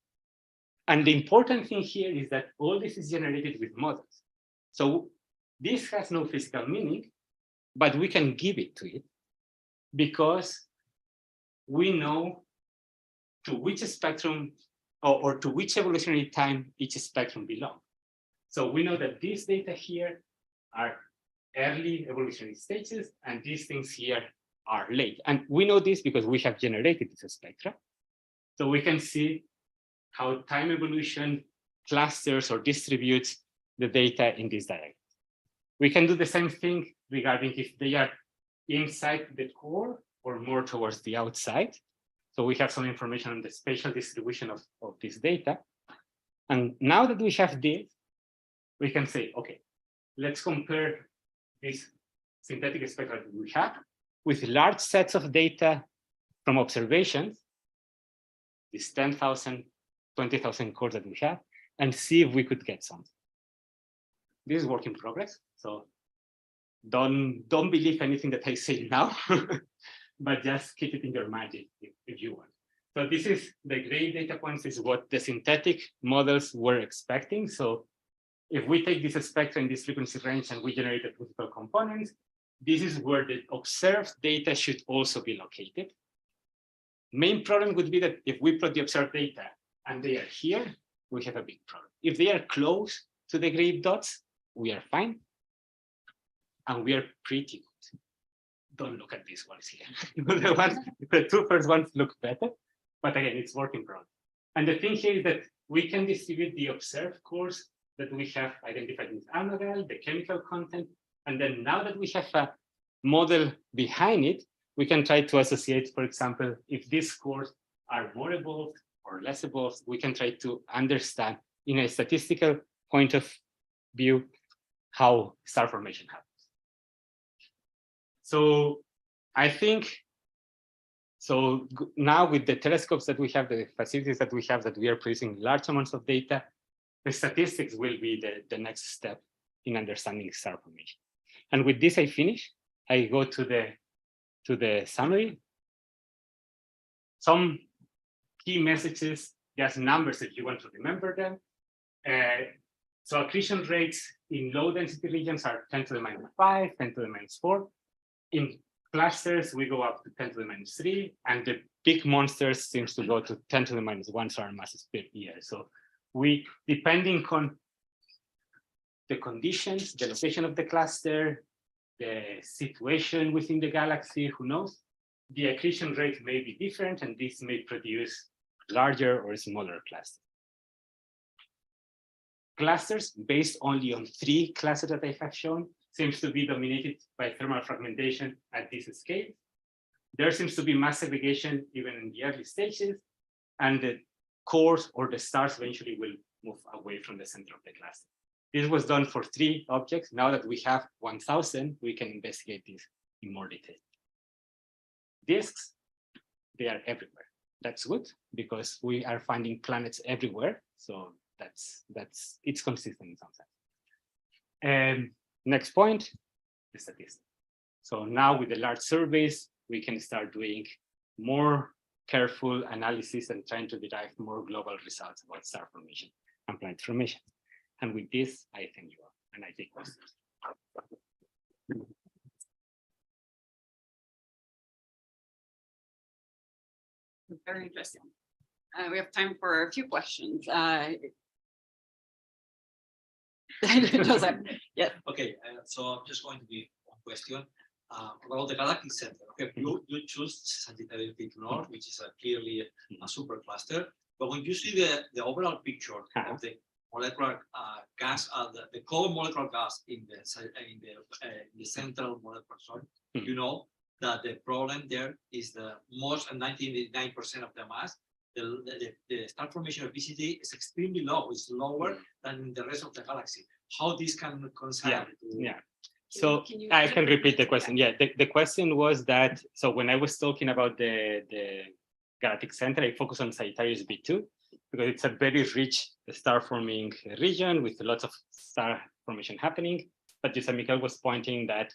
And the important thing here is that all this is generated with models. So this has no physical meaning, but we can give it to it because we know to which spectrum or to which evolutionary time each spectrum belongs. So we know that these data here are early evolutionary stages, and these things here are late. And we know this because we have generated this spectra. So we can see how time evolution clusters or distributes the data in this diagram. We can do the same thing regarding if they are inside the core or more towards the outside. So we have some information on the spatial distribution of this data. And now that we have this, we can say, okay, let's compare this synthetic spectra that we have with large sets of data from observations, these 10,000, 20,000 cores that we have, and see if we could get something. This is work in progress, so don't believe anything that I say now, but just keep it in your mind if you want. So this is the gray data points is what the synthetic models were expecting. So if we take this spectrum in this frequency range and we generate the physical components, this is where the observed data should also be located. Main problem would be that if we plot the observed data and they are here, we have a big problem. If they are close to the gray dots, we are fine. And we are pretty good. Don't look at these ones here. The two first ones look better, but again, it's work in progress. And the thing here is that we can distribute the observed cores that we have identified with Amagal, the chemical content. And then now that we have a model behind it, we can try to associate, for example, if these cores are more evolved or less evolved, we can try to understand in a statistical point of view how star formation happens. So I think, so now with the telescopes that we have, the facilities that we have, that we are producing large amounts of data, the statistics will be the next step in understanding star formation. And with this, I finish. I go to the summary. Some key messages, just numbers if you want to remember them. So accretion rates in low density regions are 10 to the minus 5, 10 to the minus 4. In clusters, we go up to 10 to the minus 3, and the big monsters seems to go to 10 to the minus 1 solar masses per year. So we, depending on the conditions, the location of the cluster, the situation within the galaxy, who knows, the accretion rate may be different, and this may produce larger or smaller clusters. Clusters based only on 3 clusters that I have shown seems to be dominated by thermal fragmentation at this scale. There seems to be mass segregation even in the early stages, and the cores or the stars eventually will move away from the center of the cluster. This was done for 3 objects. Now that we have 1,000, we can investigate this in more detail. Disks, they are everywhere. That's good because we are finding planets everywhere. So it's consistent in some sense. And next point, the statistics. So now with the large surveys, we can start doing more careful analysis and trying to derive more global results about star formation and planet formation. And with this, I thank you all, and I take questions. Very interesting. We have time for a few questions. Joseph, yeah. Okay, so I'm just going to give one question about the galactic center. Okay, you choose Sagittarius North, which is clearly a supercluster. But when you see the overall picture of the molecular gas, the cold molecular gas in the central molecular zone, you know that the problem there is the most 99% of the mass. The star formation efficiency is extremely low. It's lower than in the rest of the galaxy. How this can reconcile? Yeah. So I can repeat the question. Yeah, the question was that, so when I was talking about the galactic center, I focus on Sagittarius B2 because it's a very rich star forming region with lots of star formation happening. But Michael was pointing that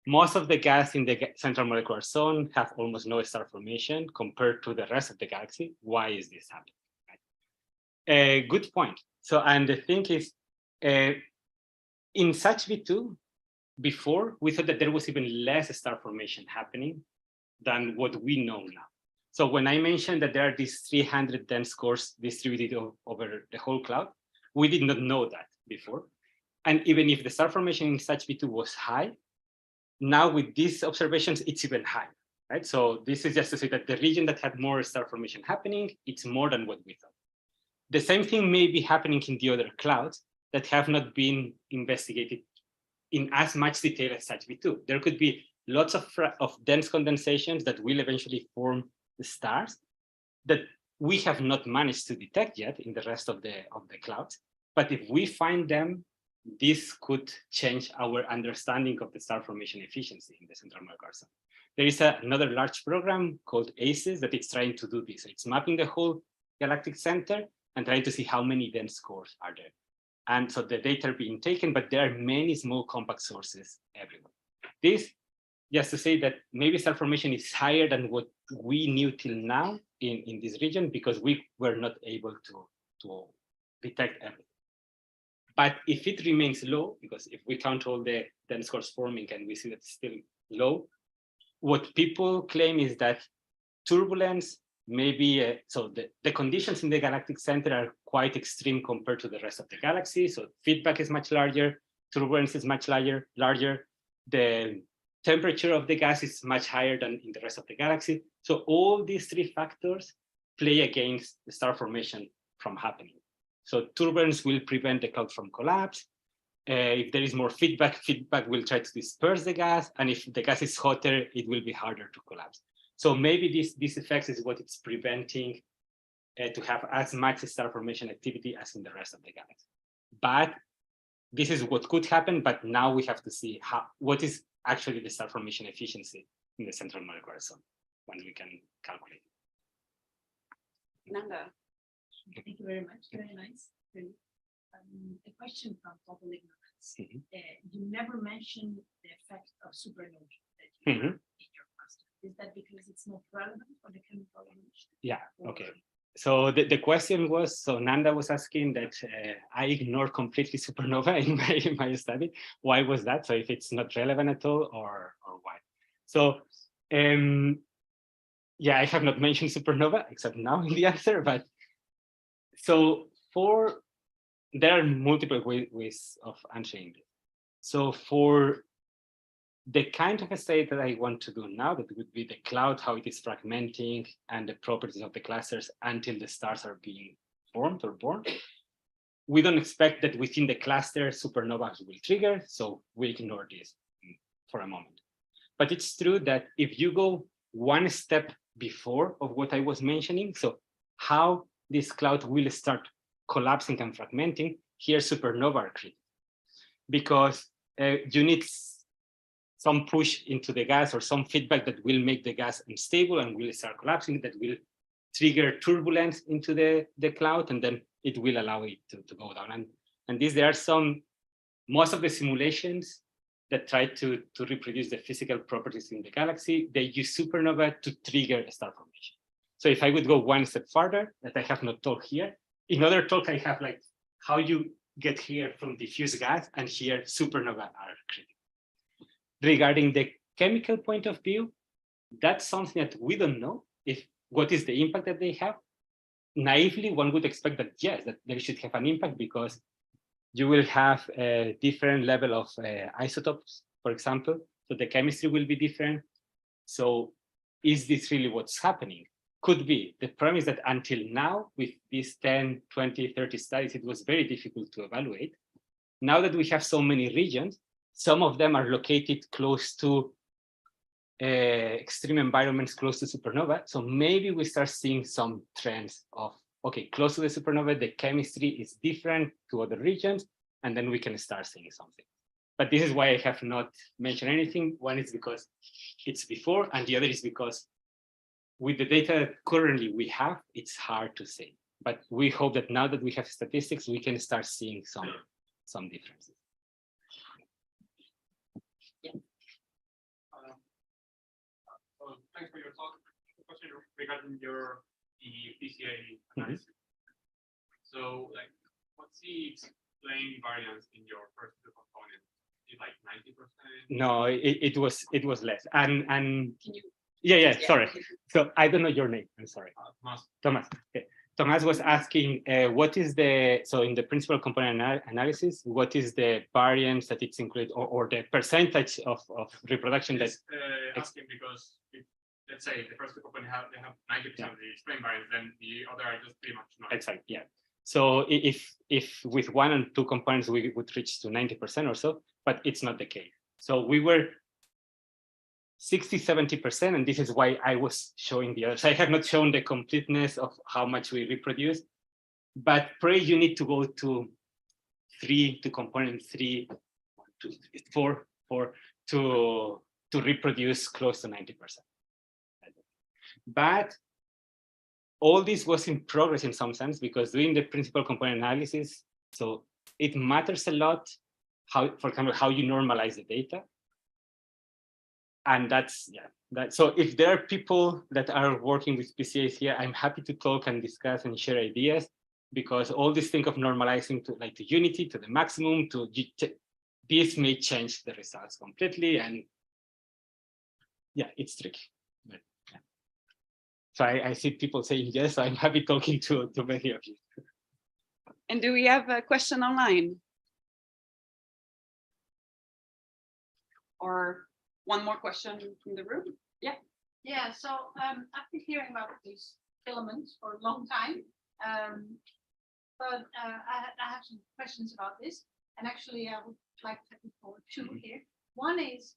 most of the gas in the central molecular zone have almost no star formation compared to the rest of the galaxy. Why is this happening? Right? Good point. So, and the thing is, in such B2, before, we thought that there was even less star formation happening than what we know now. So when I mentioned that there are these 300 dense cores distributed over the whole cloud, we did not know that before. And even if the star formation in such B2 was high, now with these observations, it's even higher, right? So this is just to say that the region that had more star formation happening, it's more than what we thought. The same thing may be happening in the other clouds that have not been investigated in as much detail as such B2. There could be lots of dense condensations that will eventually form the stars that we have not managed to detect yet in the rest of the clouds. But if we find them, this could change our understanding of the star formation efficiency in the central molecular zone. There is another large program called ICE-CSIC that is trying to do this. It's mapping the whole galactic center and trying to see how many dense cores are there. And so the data are being taken, but there are many small compact sources everywhere. This, just to say that maybe star formation is higher than what we knew till now in this region because we were not able to detect everything. But if it remains low, because if we count all the dense cores forming and we see that it's still low, what people claim is that turbulence maybe, so the conditions in the galactic center are quite extreme compared to the rest of the galaxy. So feedback is much larger, turbulence is much larger. The temperature of the gas is much higher than in the rest of the galaxy. So all these three factors play against the star formation from happening. So turbulence will prevent the cloud from collapse. If there is more feedback will try to disperse the gas. And if the gas is hotter, it will be harder to collapse. So maybe this effect is what it's preventing to have as much star formation activity as in the rest of the galaxy. But this is what could happen, but now we have to see what is actually the star formation efficiency in the central molecular zone when we can calculate. Nanda. Thank you very much. Very nice. A question from total ignorance. You never mentioned the effect of supernova that you have in your cluster. Is that because it's not relevant for the chemical evolution? Yeah, okay. So the question was, so Nanda was asking that I ignored completely supernova in my study. Why was that? So if it's not relevant at all or why? So yeah, I have not mentioned supernova except now in the answer, but so there are multiple ways of answering this. So for the kind of a study that I want to do now, that would be the cloud, how it is fragmenting and the properties of the clusters until the stars are being formed or born. We don't expect that within the cluster supernovas will trigger, so we ignore this for a moment. But it's true that if you go one step before of what I was mentioning, so how this cloud will start collapsing and fragmenting, here supernova are critical. Because you need some push into the gas or some feedback that will make the gas unstable and will start collapsing, that will trigger turbulence into the cloud, and then it will allow it to go down. And there are most of the simulations that try to reproduce the physical properties in the galaxy, they use supernova to trigger a star formation. So if I would go one step further, that I have not talked here, in other talk I have like how you get here from diffuse gas, and here supernova are critical. Regarding the chemical point of view, that's something that we don't know what is the impact that they have. Naively, one would expect that yes, that they should have an impact because you will have a different level of isotopes, for example, so the chemistry will be different. So is this really what's happening? Could be. The problem is that until now, with these 10, 20, 30 studies, it was very difficult to evaluate. Now that we have so many regions, some of them are located close to extreme environments, close to supernova. So maybe we start seeing some trends of, okay, close to the supernova, the chemistry is different to other regions, and then we can start seeing something. But this is why I have not mentioned anything. One is because it's before, and the other is because with the data currently we have, it's hard to say. But we hope that now that we have statistics, we can start seeing some differences. Thanks for your talk. A question regarding the PCA analysis. So, like, what's the explained variance in your first two components? Is it like 90%? No, it was less. And Can you? yeah, sorry. So I don't know your name. I'm sorry. Thomas. Okay. Thomas was asking what is the, so in the principal component analysis, what is the variance that it's included, or the percentage of reproduction that asking because if, let's say the first two components they have 90% of the explained variance, then the other are just pretty much not. Exactly, yeah. So if with 1 and 2 components we would reach to 90% or so, but it's not the case. So we were 60–70%, and this is why I was showing the others. I have not shown the completeness of how much we reproduce, but probably you need to go to 3 to component 3, 1, 2, 3, 4 to reproduce close to 90%. But all this was in progress in some sense, because doing the principal component analysis, so it matters a lot how, for example, how you normalize the data. And that's, yeah, so if there are people that are working with PCAs here, I'm happy to talk and discuss and share ideas, because all this thing of normalizing to like to unity, to the maximum, to this may change the results completely. And yeah, it's tricky. But, yeah. So I see people saying yes, so I'm happy talking to many of you. And do we have a question online? Or one more question from the room? Yeah. Yeah, so I've been hearing about these filaments for a long time, but I have some questions about this, and actually I would like to put forward 2 here. One is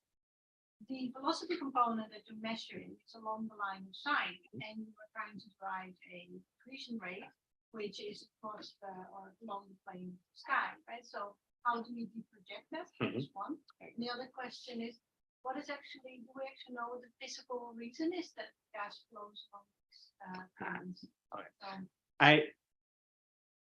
the velocity component that you're measuring is along the line of sight, and you are trying to drive a accretion rate, which is across the, or along the plane of the sky, right? So how do we project that? That's one. And the other question is, what is actually, do we actually know what the physical reason is that gas flows on these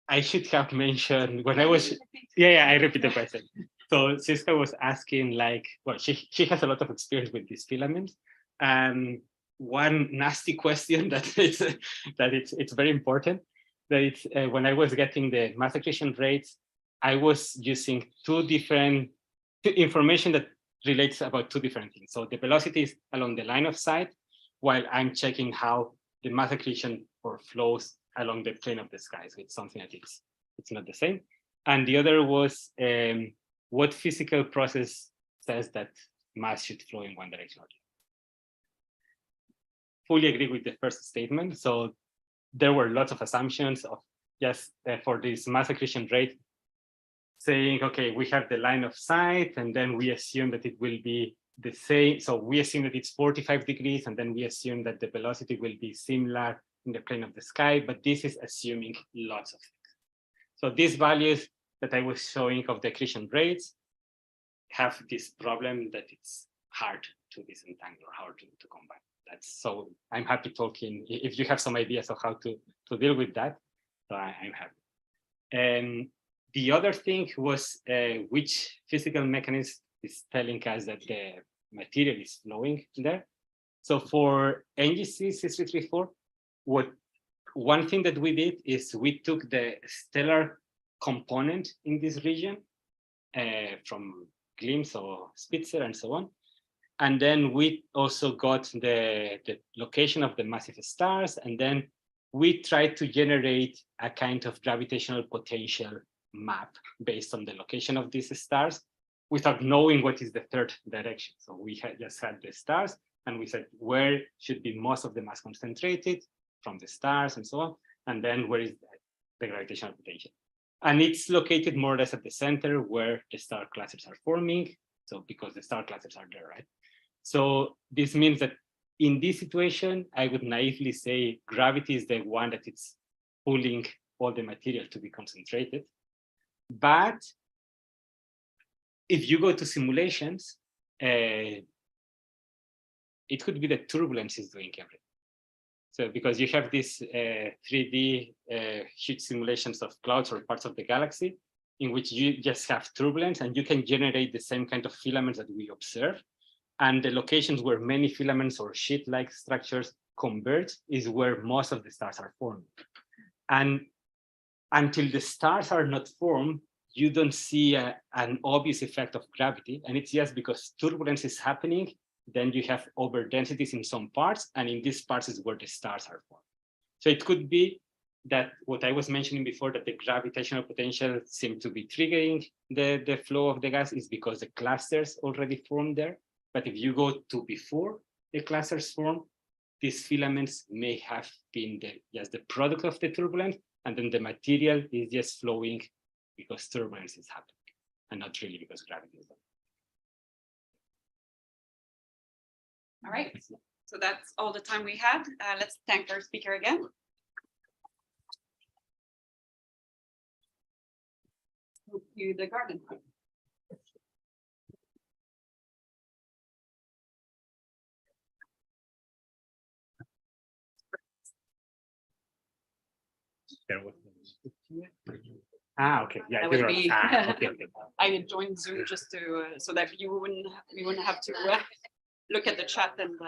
I should have mentioned when I was, I repeat the question. So Siska was asking, like, well, she has a lot of experience with these filaments. And one nasty question that it's very important, that it's when I was getting the mass accretion rates, I was using 2 different information that relates about 2 different things. So the velocity is along the line of sight, while I'm checking how the mass accretion or flows along the plane of the sky. So it's something that it's not the same. And the other was what physical process says that mass should flow in one direction or the other. Fully agree with the first statement. So there were lots of assumptions of just for this mass accretion rate, saying, okay, we have the line of sight, and then we assume that it will be the same. So we assume that it's 45 degrees, and then we assume that the velocity will be similar in the plane of the sky, but this is assuming lots of things. So these values that I was showing of the accretion rates have this problem that it's hard to disentangle or hard to combine. That's, so I'm happy talking, if you have some ideas of how to deal with that, so I'm happy. And the other thing was which physical mechanism is telling us that the material is flowing there. So for NGC 6334, one thing that we did is we took the stellar component in this region from Glimpse or Spitzer and so on. And then we also got the location of the massive stars, and then we tried to generate a kind of gravitational potential map based on the location of these stars without knowing what is the third direction. So we just had the stars, and we said where should be most of the mass concentrated from the stars and so on, and then where is the gravitational potential. And it's located more or less at the center where the star clusters are forming. So because the star clusters are there, right? So this means that in this situation, I would naively say gravity is the one that it's pulling all the material to be concentrated. But if you go to simulations, it could be that turbulence is doing everything. So because you have these 3D huge simulations of clouds or parts of the galaxy, in which you just have turbulence and you can generate the same kind of filaments that we observe. And the locations where many filaments or sheet-like structures converge is where most of the stars are formed. And until the stars are not formed, you don't see an obvious effect of gravity. And it's just because turbulence is happening, then you have overdensities in some parts, and in these parts is where the stars are formed. So it could be that what I was mentioning before, that the gravitational potential seemed to be triggering the flow of the gas is because the clusters already formed there. But if you go to before the clusters form, these filaments may have been just the product of the turbulence, and then the material is just flowing because turbulence is happening, and not really because gravity is happening. All right, so that's all the time we had. Let's thank our speaker again. Move to the garden. Okay, yeah, That would be- okay. I had joined Zoom just to so that we wouldn't have to look at the chat and